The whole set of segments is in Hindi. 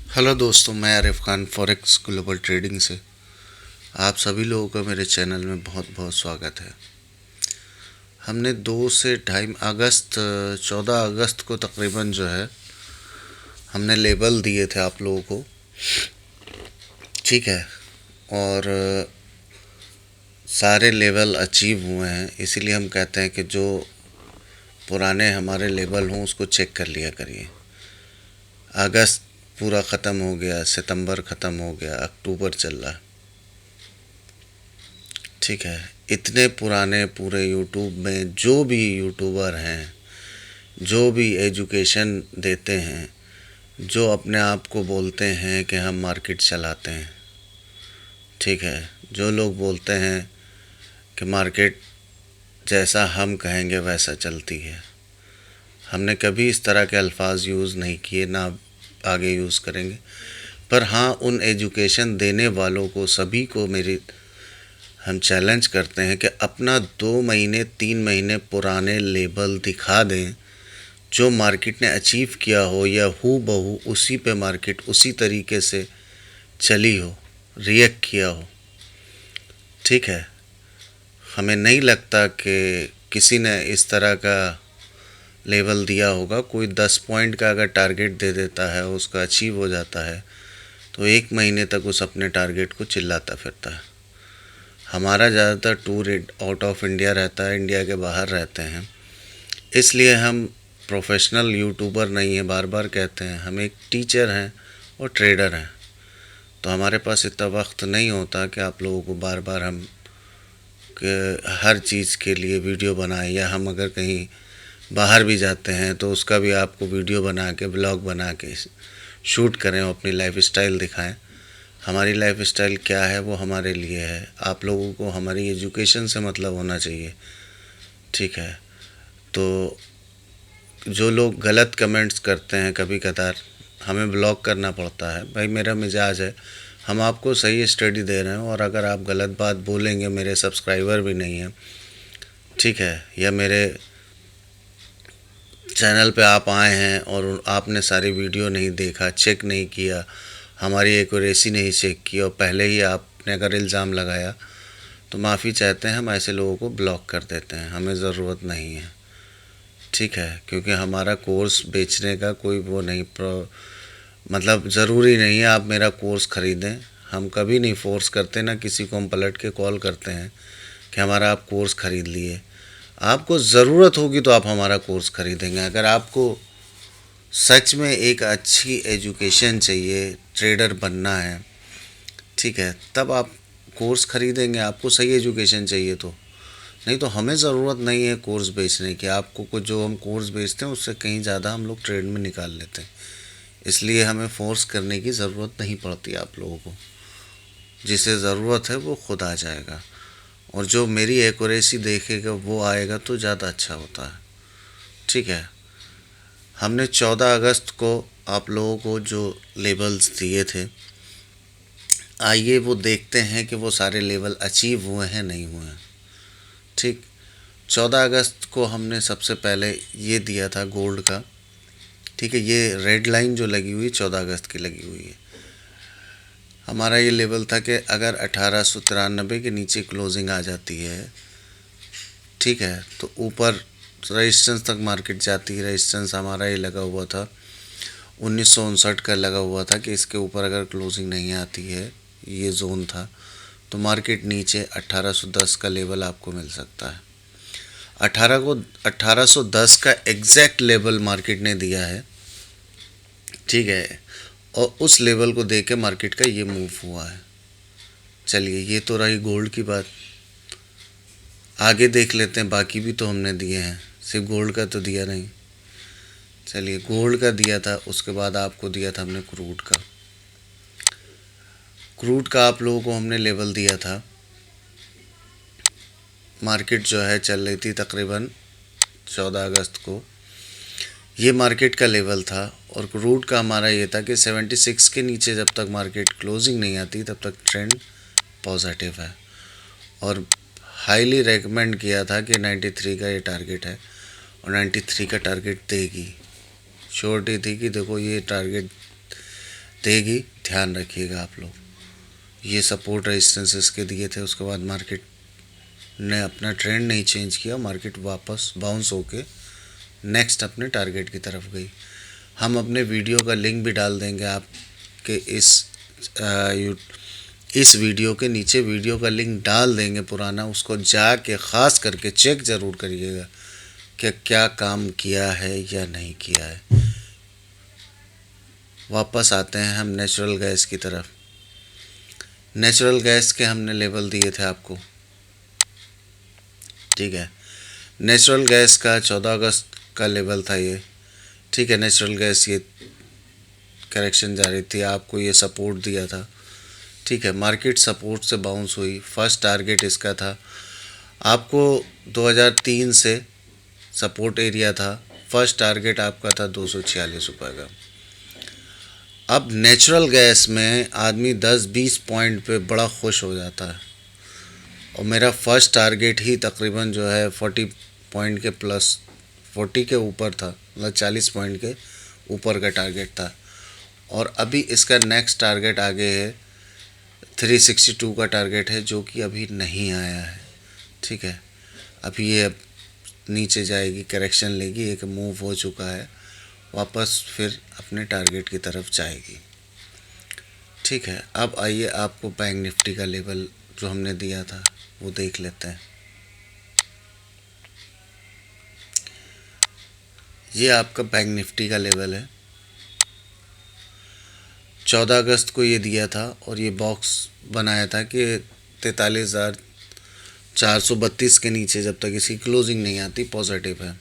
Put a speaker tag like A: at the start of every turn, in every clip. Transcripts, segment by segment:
A: हेलो दोस्तों, मैं Arif Khan forex global trading से आप सभी लोगों का मेरे चैनल में बहुत बहुत स्वागत है। हमने 14 अगस्त को तकरीबन जो है हमने लेबल दिए थे आप लोगों को, ठीक है। और सारे लेवल अचीव हुए हैं, इसीलिए हम कहते हैं कि जो पुराने हमारे लेवल हों उसको चेक कर लिया करिए। अगस्त पूरा ख़त्म हो गया, सितंबर ख़त्म हो गया, अक्टूबर चल रहा, ठीक है। इतने पुराने पूरे यूट्यूब में जो भी यूट्यूबर हैं, जो भी एजुकेशन देते हैं, जो अपने आप को बोलते हैं कि हम मार्केट चलाते हैं, ठीक है, जो लोग बोलते हैं कि मार्केट जैसा हम कहेंगे वैसा चलती है, हमने कभी इस तरह के अल्फाज यूज़ नहीं किए, ना आगे यूज़ करेंगे। पर हाँ, उन एजुकेशन देने वालों को सभी को मेरी हम चैलेंज करते हैं कि अपना 2 महीने 3 महीने पुराने लेबल दिखा दें, जो मार्केट ने अचीव किया हो या हू बहू उसी पे मार्केट उसी तरीके से चली हो, रिएक्ट किया हो, ठीक है। हमें नहीं लगता कि किसी ने इस तरह का लेवल दिया होगा। कोई 10 पॉइंट का अगर टारगेट दे देता है, उसका अचीव हो जाता है, तो 1 महीने तक उस अपने टारगेट को चिल्लाता फिरता है। हमारा ज़्यादातर टूर आउट ऑफ इंडिया रहता है, इंडिया के बाहर रहते हैं, इसलिए हम प्रोफेशनल यूट्यूबर नहीं हैं। बार बार कहते हैं हम एक टीचर हैं और ट्रेडर हैं, तो हमारे पास इतना वक्त नहीं होता कि आप लोगों को बार बार हम हर चीज़ के लिए वीडियो बनाएं, या हम अगर कहीं बाहर भी जाते हैं तो उसका भी आपको वीडियो बना के ब्लॉग बना के शूट करें और अपनी लाइफ स्टाइल दिखाएं। हमारी लाइफ स्टाइल क्या है वो हमारे लिए है, आप लोगों को हमारी एजुकेशन से मतलब होना चाहिए, ठीक है। तो जो लोग गलत कमेंट्स करते हैं, कभी कदार हमें ब्लॉक करना पड़ता है। भाई, मेरा मिजाज है, हम आपको सही स्टडी दे रहे हैं, और अगर आप गलत बात बोलेंगे, मेरे सब्सक्राइबर भी नहीं हैं, ठीक है, या मेरे चैनल पे आप आए हैं और आपने सारी वीडियो नहीं देखा, चेक नहीं किया, हमारी एक्यूरेसी नहीं चेक की, और पहले ही आपने अगर इल्ज़ाम लगाया, तो माफ़ी चाहते हैं, हम ऐसे लोगों को ब्लॉक कर देते हैं, हमें ज़रूरत नहीं है, ठीक है। क्योंकि हमारा कोर्स बेचने का कोई वो नहीं, मतलब ज़रूरी नहीं है आप मेरा कोर्स ख़रीदें। हम कभी नहीं फ़ोर्स करते, ना किसी को हम पलट के कॉल करते हैं कि हमारा आप कोर्स ख़रीद लिए। आपको ज़रूरत होगी तो आप हमारा कोर्स ख़रीदेंगे। अगर आपको सच में एक अच्छी एजुकेशन चाहिए, ट्रेडर बनना है, ठीक है, तब आप कोर्स ख़रीदेंगे। आपको सही एजुकेशन चाहिए तो, नहीं तो हमें ज़रूरत नहीं है कोर्स बेचने की। आपको कुछ जो हम कोर्स बेचते हैं उससे कहीं ज़्यादा हम लोग ट्रेड में निकाल लेते हैं, इसलिए हमें फ़ोर्स करने की ज़रूरत नहीं पड़ती आप लोगों को। जिसे ज़रूरत है वो खुद आ जाएगा, और जो मेरी एक्यूरेसी देखेगा वो आएगा तो ज़्यादा अच्छा होता है, ठीक है। हमने 14 अगस्त को आप लोगों को जो लेवल्स दिए थे, आइए वो देखते हैं कि वो सारे लेवल अचीव हुए हैं नहीं हुए हैं, ठीक। 14 अगस्त को हमने सबसे पहले ये दिया था गोल्ड का, ठीक है। ये रेड लाइन जो लगी हुई 14 अगस्त की लगी हुई है। हमारा ये लेवल था कि अगर 1893 के नीचे क्लोजिंग आ जाती है, ठीक है, तो ऊपर रेजिस्टेंस तक मार्केट जाती है। रेजिस्टेंस हमारा ये लगा हुआ था 1959 का लगा हुआ था कि इसके ऊपर अगर क्लोजिंग नहीं आती है, ये जोन था, तो मार्केट नीचे 1810 का लेवल आपको मिल सकता है। 1810 का एग्जैक्ट लेवल मार्केट ने दिया है, ठीक है, और उस लेवल को देख के मार्केट का ये मूव हुआ है। चलिए, ये तो रही गोल्ड की बात। आगे देख लेते हैं, बाकी भी तो हमने दिए हैं, सिर्फ गोल्ड का तो दिया नहीं। चलिए, गोल्ड का दिया था, उसके बाद आपको दिया था हमने क्रूड का। क्रूड का आप लोगों को हमने लेवल दिया था, मार्केट जो है चल रही थी तकरीबन 14 अगस्त को, ये मार्केट का लेवल था। और क्रूड का हमारा ये था कि 76 के नीचे जब तक मार्केट क्लोजिंग नहीं आती तब तक ट्रेंड पॉजिटिव है, और हाईली रेकमेंड किया था कि 93 का ये टारगेट है, और 93 का टारगेट देगी। श्योरिटी थी कि देखो ये टारगेट देगी, ध्यान रखिएगा आप लोग। ये सपोर्ट रेजिस्टेंसेस के दिए थे, उसके बाद मार्केट ने अपना ट्रेंड नहीं चेंज किया, मार्केट वापस बाउंस होके नेक्स्ट अपने टारगेट की तरफ गई। हम अपने वीडियो का लिंक भी डाल देंगे आपके इस वीडियो के नीचे, वीडियो का लिंक डाल देंगे पुराना, उसको जाके ख़ास करके चेक ज़रूर करिएगा कि क्या काम किया है या नहीं किया है। वापस आते हैं हम नेचुरल गैस की तरफ। नेचुरल गैस के हमने लेवल दिए थे आपको, ठीक है। नेचुरल गैस का 14 अगस्त का लेवल था ये, ठीक है। नेचुरल गैस ये करेक्शन जारी थी, आपको ये सपोर्ट दिया था, ठीक है। मार्केट सपोर्ट से बाउंस हुई। फर्स्ट टारगेट इसका था, आपको 2003 से सपोर्ट एरिया था। फर्स्ट टारगेट आपका था 246 रुपये का। अब नेचुरल गैस में आदमी 10-20 पॉइंट पे बड़ा खुश हो जाता है, और मेरा फर्स्ट टारगेट ही तकरीबन जो है 40 पॉइंट के प्लस, 40 के ऊपर था, मतलब 40 पॉइंट के ऊपर का टारगेट था। और अभी इसका नेक्स्ट टारगेट आगे है, 362 का टारगेट है, जो कि अभी नहीं आया है, ठीक है। अभी ये नीचे जाएगी, करेक्शन लेगी, एक मूव हो चुका है, वापस फिर अपने टारगेट की तरफ जाएगी, ठीक है। अब आइए आपको बैंक निफ्टी का लेवल जो हमने दिया था वो देख लेते हैं। ये आपका बैंक निफ्टी का लेवल है, 14 अगस्त को ये दिया था, और ये बॉक्स बनाया था कि 43,432 के नीचे जब तक इसकी क्लोजिंग नहीं आती पॉजिटिव है।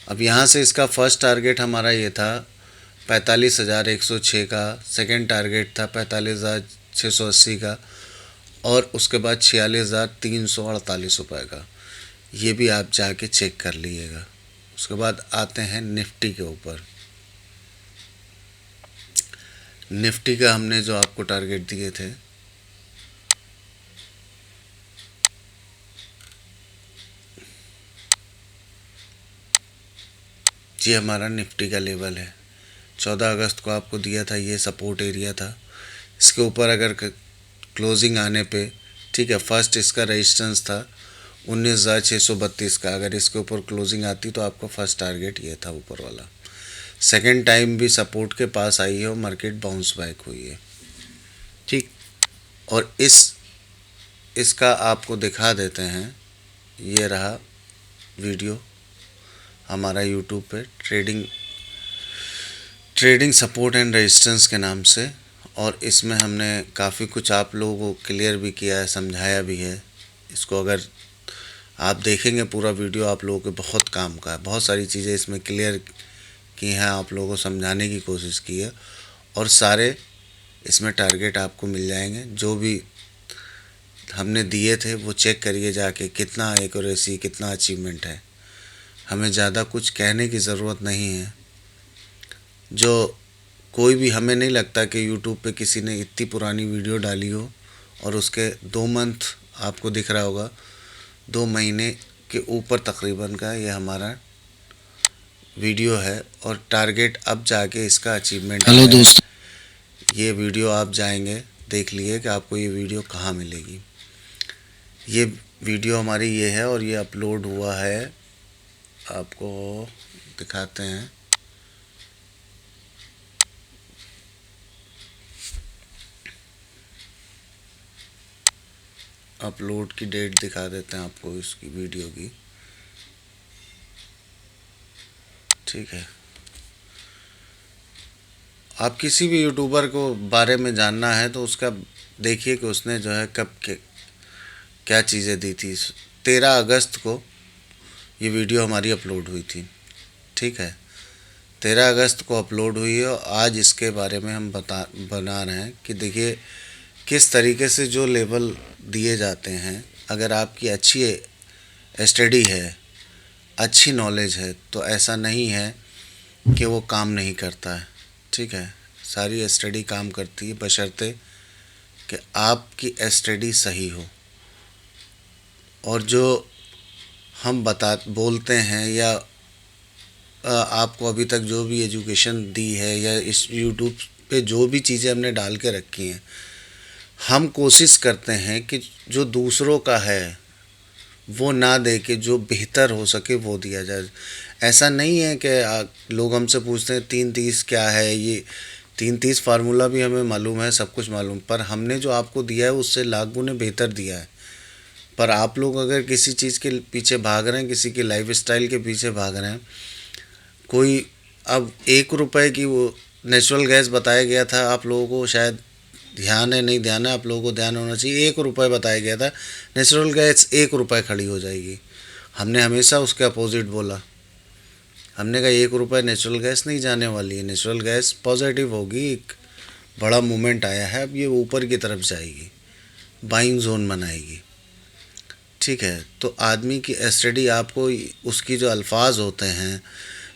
A: अब यहाँ से इसका फर्स्ट टारगेट हमारा ये था 45,106 का, सेकंड टारगेट था 45,680 का, और उसके बाद 46,348 रुपये का। ये भी आप जाके चेक कर लीजिएगा। उसके बाद आते हैं निफ्टी के ऊपर। निफ्टी का हमने जो आपको टारगेट दिए थे, ये हमारा निफ्टी का लेवल है, 14 अगस्त को आपको दिया था, ये सपोर्ट एरिया था। इसके ऊपर अगर क्लोजिंग आने पे, ठीक है, फर्स्ट इसका रेजिस्टेंस था 19,632 का, अगर इसके ऊपर क्लोजिंग आती तो आपका फर्स्ट टारगेट ये था ऊपर वाला। सेकंड टाइम भी सपोर्ट के पास आई है और मार्केट बाउंस बैक हुई है, ठीक। और इसका आपको दिखा देते हैं, ये रहा वीडियो हमारा यूट्यूब पे, ट्रेडिंग सपोर्ट एंड रेजिस्टेंस के नाम से। और इसमें हमने काफ़ी कुछ आप लोगों को क्लियर भी किया है, समझाया भी है। इसको अगर आप देखेंगे पूरा वीडियो, आप लोगों के बहुत काम का है, बहुत सारी चीज़ें इसमें क्लियर की हैं, आप लोगों को समझाने की कोशिश की है। और सारे इसमें टारगेट आपको मिल जाएंगे, जो भी हमने दिए थे वो चेक करिए जाके, कितना एक्यूरेसी, कितना अचीवमेंट है। हमें ज़्यादा कुछ कहने की ज़रूरत नहीं है। जो कोई भी, हमें नहीं लगता कि यूट्यूब पे किसी ने इतनी पुरानी वीडियो डाली हो, और उसके 2 मंथ आपको दिख रहा होगा, 2 महीने के ऊपर तकरीबन का ये हमारा वीडियो है। और टारगेट अब जाके इसका अचीवमेंट। हेलो दोस्तों, ये वीडियो आप जाएंगे देख लिए कि आपको ये वीडियो कहाँ मिलेगी। ये वीडियो हमारी ये है, और ये अपलोड हुआ है, आपको दिखाते हैं। अपलोड की डेट दिखा देते हैं आपको इसकी वीडियो की, ठीक है। आप किसी भी यूट्यूबर को बारे में जानना है तो उसका देखिए कि उसने जो है कब के क्या चीज़ें दी थी। 13 अगस्त को ये वीडियो हमारी अपलोड हुई थी, ठीक है। 13 अगस्त को अपलोड हुई है, और आज इसके बारे में हम बना रहे हैं कि देखिए किस तरीके से जो लेवल दिए जाते हैं, अगर आपकी अच्छी स्टडी है, अच्छी नॉलेज है, तो ऐसा नहीं है कि वो काम नहीं करता है, ठीक है। सारी स्टडी काम करती है, बशर्ते कि आपकी स्टडी सही हो। और जो हम बोलते हैं, या आपको अभी तक जो भी एजुकेशन दी है, या इस यूट्यूब पे जो भी चीज़ें हमने डाल के रखी हैं, हम कोशिश करते हैं कि जो दूसरों का है वो ना दे के जो बेहतर हो सके वो दिया जाए। ऐसा नहीं है कि लोग हमसे पूछते हैं 3-30 क्या है, ये 3-30 फार्मूला भी हमें मालूम है, सब कुछ मालूम, पर हमने जो आपको दिया है उससे लाख गुने बेहतर दिया है। पर आप लोग अगर किसी चीज़ के पीछे भाग रहे हैं, किसी की लाइफ स्टाइल के पीछे भाग रहे हैं, कोई अब 1 रुपए की वो नेचुरल गैस बताया गया था, आप लोगों को शायद ध्यान है, नहीं ध्यान है, आप लोगों को ध्यान होना चाहिए। 1 रुपये बताया गया था नेचुरल गैस, 1 रुपये खड़ी हो जाएगी। हमने हमेशा उसके अपोजिट बोला। हमने कहा 1 रुपये नेचुरल गैस नहीं जाने वाली है, नेचुरल गैस पॉजिटिव होगी, एक बड़ा मूवमेंट आया है, अब ये ऊपर की तरफ जाएगी, बाइंग जोन बनाएगी। ठीक है, तो आदमी की स्टडी आपको उसकी जो अल्फाज होते हैं,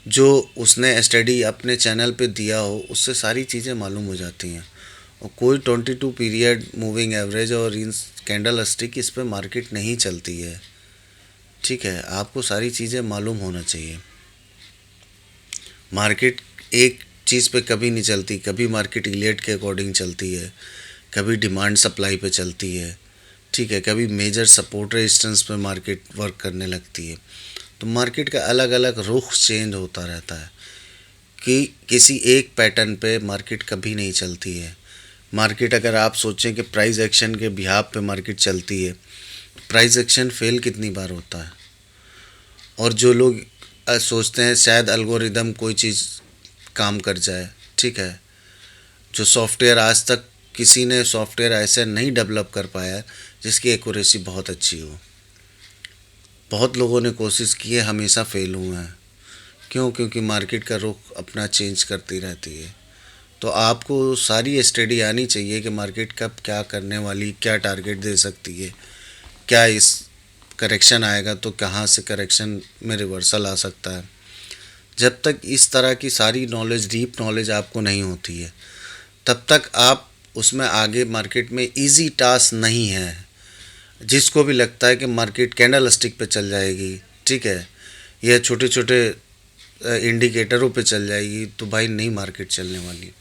A: जो उसने स्टडी अपने चैनल पे दिया हो, उससे सारी चीज़ें मालूम हो जाती हैं। और कोई 22 पीरियड मूविंग एवरेज और इन कैंडल स्टिक इस पे मार्केट नहीं चलती है। ठीक है, आपको सारी चीज़ें मालूम होना चाहिए। मार्केट एक चीज़ पे कभी नहीं चलती, कभी मार्केट इलियट के अकॉर्डिंग चलती है, कभी डिमांड सप्लाई पे चलती है। ठीक है, कभी मेजर सपोर्ट रेजिस्टेंस पे मार्केट वर्क करने लगती है। तो मार्केट का अलग अलग रुख चेंज होता रहता है कि किसी एक पैटर्न पे मार्केट कभी नहीं चलती है। मार्केट अगर आप सोचें कि प्राइस एक्शन के बिहाफ पे मार्केट चलती है, प्राइस एक्शन फेल कितनी बार होता है। और जो लोग सोचते हैं शायद एल्गोरिदम कोई चीज़ काम कर जाए, ठीक है, जो सॉफ्टवेयर आज तक किसी ने सॉफ्टवेयर ऐसे नहीं डेवलप कर पाया जिसकी एक्यूरेसी बहुत अच्छी हो। बहुत लोगों ने कोशिश की है, हमेशा फेल हुए हैं। क्यों? क्योंकि मार्केट का रुख अपना चेंज करती रहती है। तो आपको सारी स्टडी आनी चाहिए कि मार्केट कब क्या करने वाली, क्या टारगेट दे सकती है, क्या इस करेक्शन आएगा तो कहाँ से करेक्शन में रिवर्सल आ सकता है। जब तक इस तरह की सारी नॉलेज, डीप नॉलेज आपको नहीं होती है, तब तक आप उसमें आगे मार्केट में इजी टास्क नहीं है। जिसको भी लगता है कि मार्केट कैंडल स्टिक पे चल जाएगी, ठीक है, या छोटे छोटे इंडिकेटरों पे चल जाएगी, तो भाई नहीं, मार्केट चलने वाली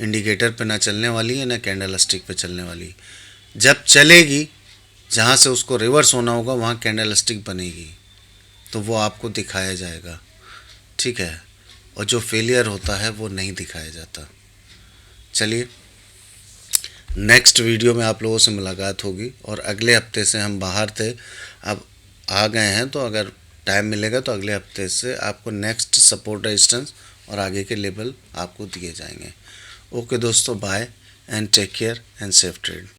A: इंडिकेटर पे ना चलने वाली है, ना कैंडल स्टिक पे चलने वाली। जब चलेगी, जहाँ से उसको रिवर्स होना होगा वहाँ कैंडल स्टिक बनेगी, तो वो आपको दिखाया जाएगा। ठीक है, और जो फेलियर होता है वो नहीं दिखाया जाता। चलिए, नेक्स्ट वीडियो में आप लोगों से मुलाकात होगी। और अगले हफ्ते से हम बाहर थे, अब आ गए हैं, तो अगर टाइम मिलेगा तो अगले हफ्ते से आपको नेक्स्ट सपोर्ट रेजिस्टेंस और आगे के लेवल आपको दिए जाएंगे। ओके दोस्तों, bye and take care and safe trade.